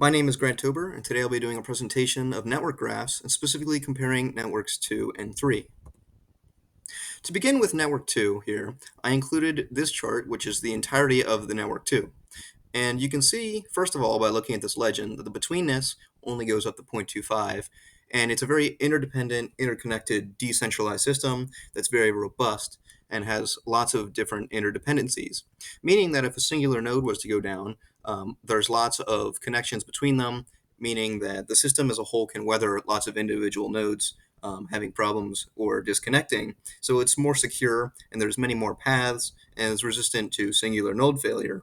My name is Grant Tober, and today I'll be doing a presentation of network graphs and specifically comparing networks 2 and 3. To begin with network 2 here, I included this chart, which is the entirety of the network 2. And you can see, first of all, by looking at this legend, that the betweenness only goes up to 0.25, and it's a very interdependent, interconnected, decentralized system that's very robust and has lots of different interdependencies, meaning that if a singular node was to go down, there's lots of connections between them, meaning that the system as a whole can weather lots of individual nodes having problems or disconnecting. So it's more secure, and there's many more paths, and is resistant to singular node failure.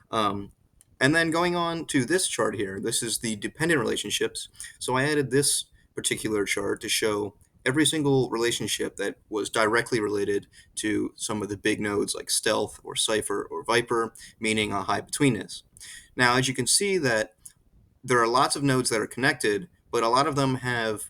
Um, and then going on to this chart here, this is the dependent relationships. So I added this particular chart to show every single relationship that was directly related to some of the big nodes like Stealth or Cipher or Viper, meaning a high betweenness. Now, as you can see that there are lots of nodes that are connected, but a lot of them have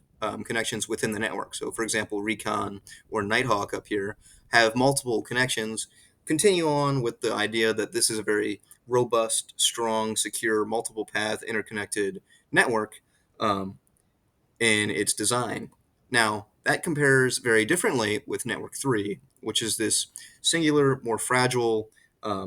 connections within the network. So, for example, Recon or Nighthawk up here have multiple connections. Continue on with the idea that this is a very robust, strong, secure, multiple path interconnected network um, in its design. Now, that compares very differently with Network 3, which is this singular, more fragile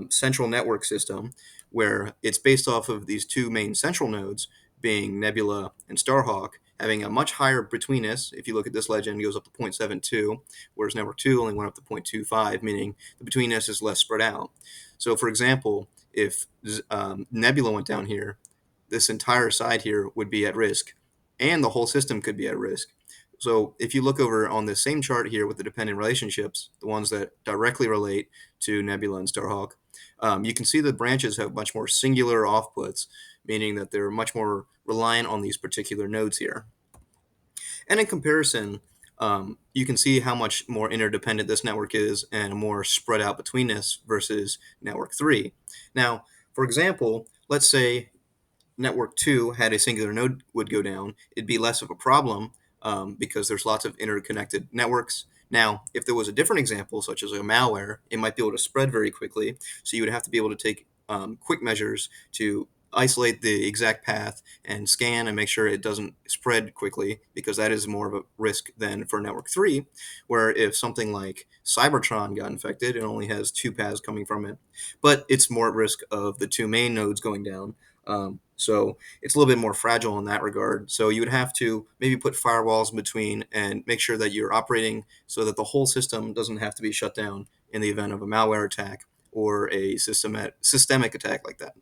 central network system where it's based off of these two main central nodes, being Nebula and Starhawk, having a much higher betweenness. If you look at this legend, it goes up to 0.72, whereas Network 2 only went up to 0.25, meaning the betweenness is less spread out. So, for example, if Nebula went down here, this entire side here would be at risk, and the whole system could be at risk. So if you look over on this same chart here with the dependent relationships, the ones that directly relate to Nebula and Starhawk, you can see the branches have much more singular offputs, meaning that they're much more reliant on these particular nodes here. And in comparison, you can see how much more interdependent this network is and more spread out betweenness versus network 3. Now, for example, let's say network 2 had a singular node would go down, it'd be less of a problem because there's lots of interconnected networks. Now, if there was a different example, such as a malware, it might be able to spread very quickly. So you would have to be able to take quick measures to isolate the exact path and scan and make sure it doesn't spread quickly, because that is more of a risk than for network 3, where if something like Cybertron got infected, it only has two paths coming from it, but it's more at risk of the two main nodes going down. So it's a little bit more fragile in that regard. So you would have to maybe put firewalls in between and make sure that you're operating so that the whole system doesn't have to be shut down in the event of a malware attack or a systemic attack like that.